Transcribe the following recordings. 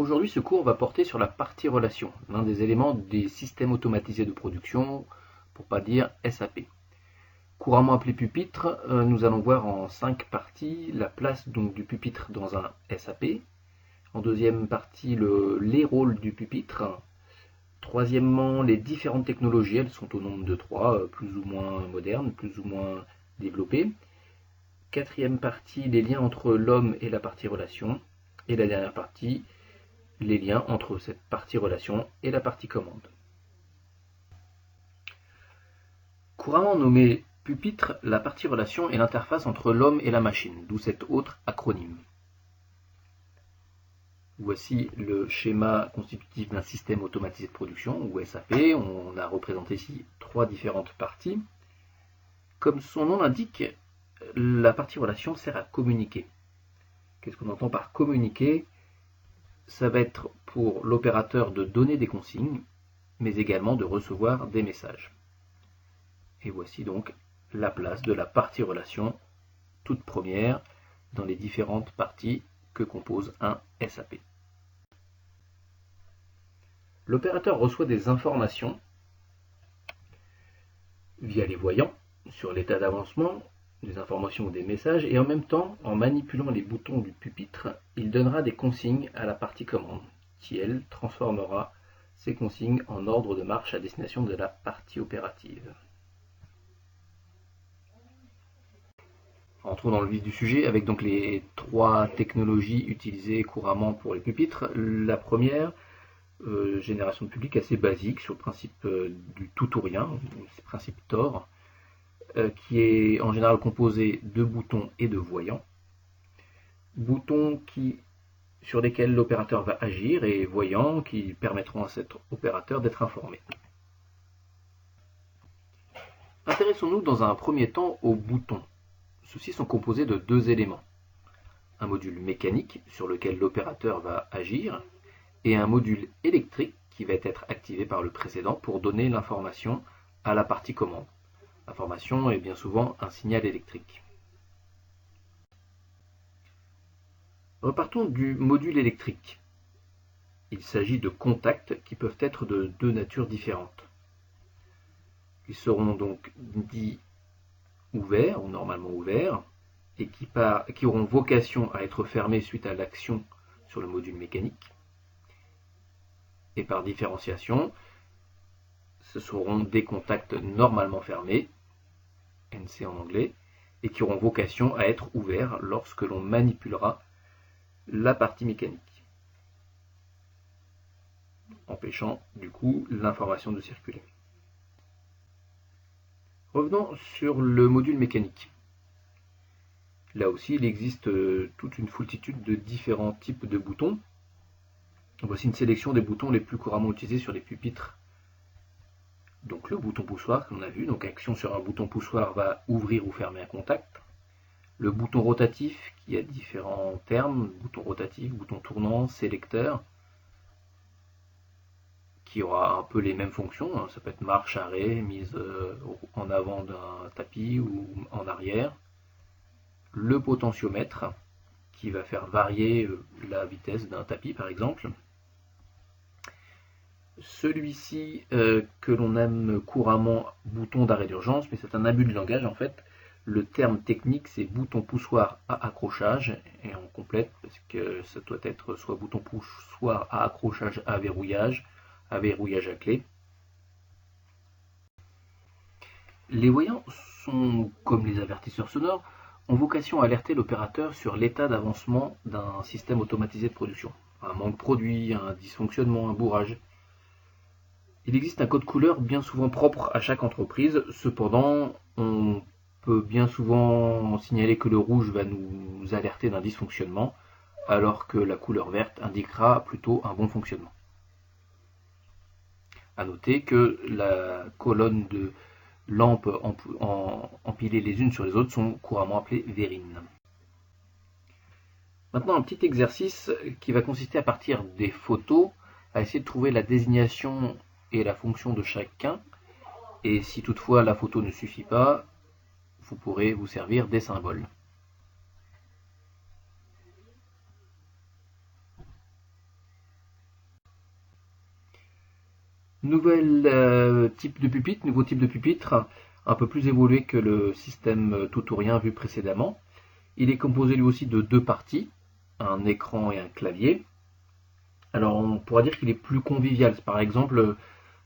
Aujourd'hui, ce cours va porter sur la partie relation, l'un des éléments des systèmes automatisés de production, pour pas dire SAP. Couramment appelé pupitre, nous allons voir en 5 parties la place donc du pupitre dans un SAP. En deuxième partie, les rôles du pupitre. Troisièmement, les différentes technologies, elles sont au nombre de 3, plus ou moins modernes, plus ou moins développées. Quatrième partie, les liens entre l'homme et la partie relation. Et la dernière partie, les liens entre cette partie relation et la partie commande. Couramment nommée pupitre, la partie relation est l'interface entre l'homme et la machine, d'où cet autre acronyme. Voici le schéma constitutif d'un système automatisé de production, ou SAP. On a représenté ici 3 différentes parties. Comme son nom l'indique, la partie relation sert à communiquer. Qu'est-ce qu'on entend par communiquer? Ça va être pour l'opérateur de donner des consignes, mais également de recevoir des messages. Et voici donc la place de la partie relation, toute première, dans les différentes parties que compose un SAP. L'opérateur reçoit des informations via les voyants sur l'état d'avancement, des informations ou des messages, et en même temps, en manipulant les boutons du pupitre, il donnera des consignes à la partie commande, qui elle transformera ces consignes en ordre de marche à destination de la partie opérative. Entrons dans le vif du sujet avec donc les 3 technologies utilisées couramment pour les pupitres. La première, génération de public assez basique sur le principe du tout ou rien, le principe TOR, qui est en général composé de boutons et de voyants. Boutons sur lesquels l'opérateur va agir et voyants qui permettront à cet opérateur d'être informé. Intéressons-nous dans un premier temps aux boutons. Ceux-ci sont composés de 2 éléments. Un module mécanique sur lequel l'opérateur va agir et un module électrique qui va être activé par le précédent pour donner l'information à la partie commande. L'information est bien souvent un signal électrique. Repartons du module électrique. Il s'agit de contacts qui peuvent être de 2 natures différentes. Ils seront donc dits ouverts, ou normalement ouverts, et qui auront vocation à être fermés suite à l'action sur le module mécanique. Et par différenciation, ce seront des contacts normalement fermés, NC en anglais, et qui auront vocation à être ouverts lorsque l'on manipulera la partie mécanique, empêchant du coup l'information de circuler. Revenons sur le module mécanique. Là aussi, il existe toute une foultitude de différents types de boutons. Voici une sélection des boutons les plus couramment utilisés sur les pupitres. Donc le bouton poussoir, comme on a vu, donc action sur un bouton poussoir va ouvrir ou fermer un contact. Le bouton rotatif, qui a différents termes, bouton rotatif, bouton tournant, sélecteur, qui aura un peu les mêmes fonctions, ça peut être marche, arrêt, mise en avant d'un tapis ou en arrière. Le potentiomètre, qui va faire varier la vitesse d'un tapis par exemple. Celui-ci que l'on aime couramment bouton d'arrêt d'urgence, mais c'est un abus de langage en fait. Le terme technique c'est bouton poussoir à accrochage, et on complète parce que ça doit être soit bouton poussoir à accrochage à verrouillage à clé. Les voyants sont, comme les avertisseurs sonores, ont vocation à alerter l'opérateur sur l'état d'avancement d'un système automatisé de production. Un manque produit, un dysfonctionnement, un bourrage. Il existe un code couleur bien souvent propre à chaque entreprise, cependant on peut bien souvent signaler que le rouge va nous alerter d'un dysfonctionnement, alors que la couleur verte indiquera plutôt un bon fonctionnement. A noter que la colonne de lampes empilées les unes sur les autres sont couramment appelées verrines. Maintenant un petit exercice qui va consister à partir des photos à essayer de trouver la désignation et la fonction de chacun, et si toutefois la photo ne suffit pas, vous pourrez vous servir des symboles. Nouveau type de pupitre, un peu plus évolué que le système tout ou rien vu précédemment. Il est composé lui aussi de deux parties, un écran et un clavier. Alors on pourra dire qu'il est plus convivial. Par exemple,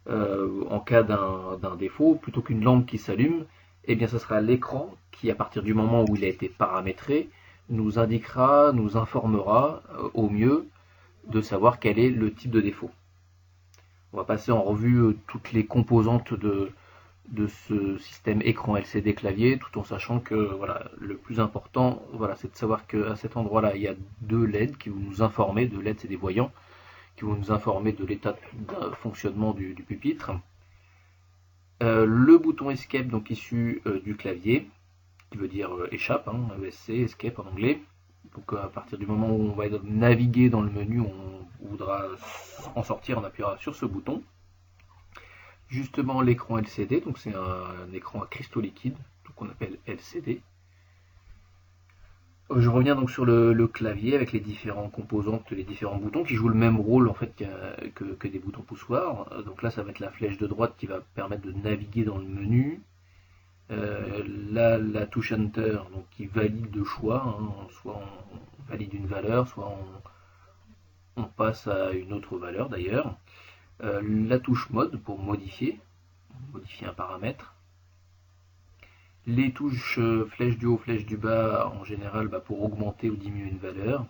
en cas d'un défaut, plutôt qu'une lampe qui s'allume, eh bien ce sera l'écran qui, à partir du moment où il a été paramétré, nous indiquera, nous informera au mieux de savoir quel est le type de défaut. On va passer en revue toutes les composantes de ce système écran LCD clavier, tout en sachant que voilà, le plus important, voilà, c'est de savoir qu'à cet endroit-là, il y a deux LED qui vont nous informer, deux LED c'est des voyants, qui vont nous informer de l'état de fonctionnement du pupitre. Le bouton Escape, donc issu du clavier, qui veut dire échappe, ESC, Escape en anglais. Donc à partir du moment où on va naviguer dans le menu, on voudra en sortir, on appuiera sur ce bouton. Justement l'écran LCD, donc c'est un écran à cristaux liquides, qu'on appelle LCD. Je reviens donc sur le clavier avec les différentes composantes, les différents boutons qui jouent le même rôle en fait que des boutons poussoirs. Donc là ça va être la flèche de droite qui va permettre de naviguer dans le menu. Là la touche Enter donc qui valide le choix, soit on valide une valeur, soit on passe à une autre valeur d'ailleurs. La touche mode pour modifier un paramètre. Les touches flèche du haut, flèche du bas, en général pour augmenter ou diminuer une valeur.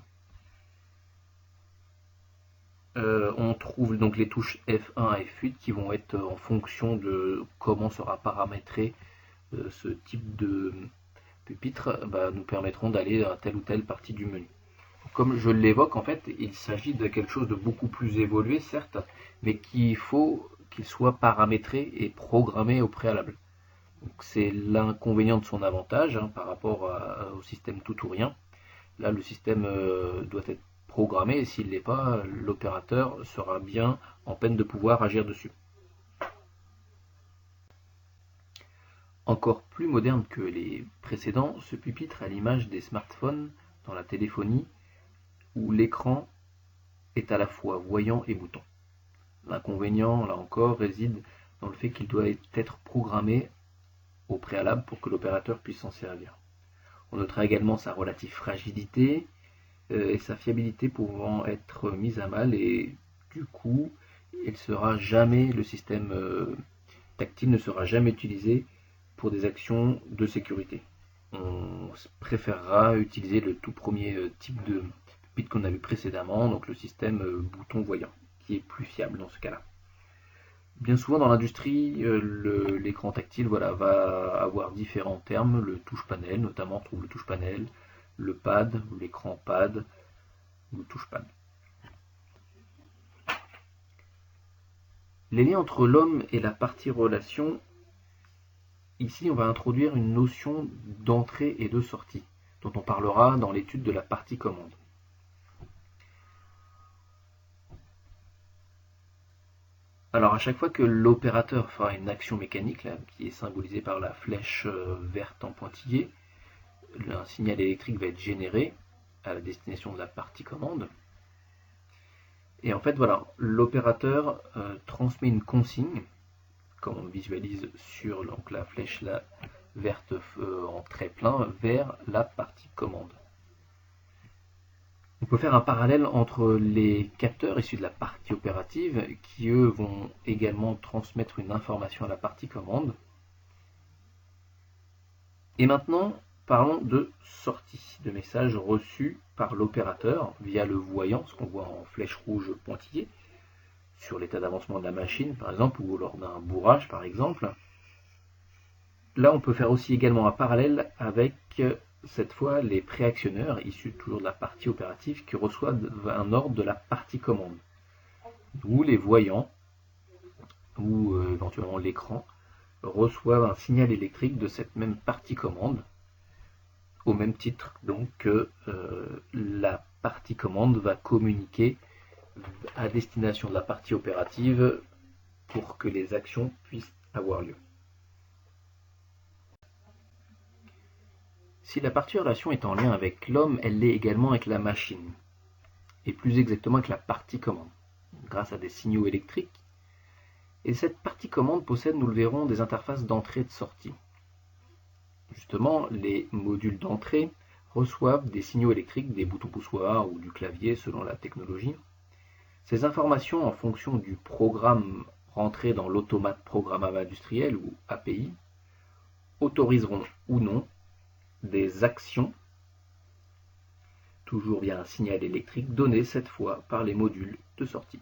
On trouve donc les touches F1 à F8 qui vont être en fonction de comment sera paramétré ce type de pupitre, nous permettront d'aller à telle ou telle partie du menu. Comme je l'évoque, en fait, il s'agit de quelque chose de beaucoup plus évolué, certes, mais qu'il faut qu'il soit paramétré et programmé au préalable. C'est l'inconvénient de son avantage par rapport au système tout ou rien. Là, le système doit être programmé et s'il ne l'est pas, l'opérateur sera bien en peine de pouvoir agir dessus. Encore plus moderne que les précédents, ce pupitre a l'image des smartphones dans la téléphonie où l'écran est à la fois voyant et bouton. L'inconvénient, là encore, réside dans le fait qu'il doit être programmé au préalable pour que l'opérateur puisse s'en servir. On notera également sa relative fragilité et sa fiabilité pouvant être mise à mal et du coup, le système tactile ne sera jamais utilisé pour des actions de sécurité. On préférera utiliser le tout premier type de pupitre qu'on a vu précédemment, donc le système bouton voyant, qui est plus fiable dans ce cas-là. Bien souvent dans l'industrie, l'écran tactile va avoir différents termes, le touche-panel, notamment on trouve le touche-panel, le pad, l'écran pad, ou le touche-pad. Les liens entre l'homme et la partie relation, ici on va introduire une notion d'entrée et de sortie, dont on parlera dans l'étude de la partie commande. Alors à chaque fois que l'opérateur fera une action mécanique, là, qui est symbolisée par la flèche verte en pointillé, un signal électrique va être généré à la destination de la partie commande. Et en fait voilà, l'opérateur transmet une consigne, comme on visualise sur donc, la flèche là, verte en trait plein, vers la partie commande. On peut faire un parallèle entre les capteurs issus de la partie opérative qui eux vont également transmettre une information à la partie commande. Et maintenant, parlons de sortie, de message reçu par l'opérateur via le voyant, ce qu'on voit en flèche rouge pointillée, sur l'état d'avancement de la machine par exemple, ou lors d'un bourrage par exemple. Là on peut faire aussi également un parallèle avec cette fois les préactionneurs issus toujours de la partie opérative qui reçoivent un ordre de la partie commande, où les voyants ou éventuellement l'écran reçoivent un signal électrique de cette même partie commande, au même titre donc que la partie commande va communiquer à destination de la partie opérative pour que les actions puissent avoir lieu. Si la partie relation est en lien avec l'homme, elle l'est également avec la machine, et plus exactement avec la partie commande, grâce à des signaux électriques Et cette partie commande possède, nous le verrons, des interfaces d'entrée et de sortie. Justement, les modules d'entrée reçoivent des signaux électriques, des boutons poussoirs ou du clavier selon la technologie. Ces informations, en fonction du programme rentré dans l'automate programmable industriel ou API, autoriseront ou non des actions, toujours via un signal électrique donné cette fois par les modules de sortie.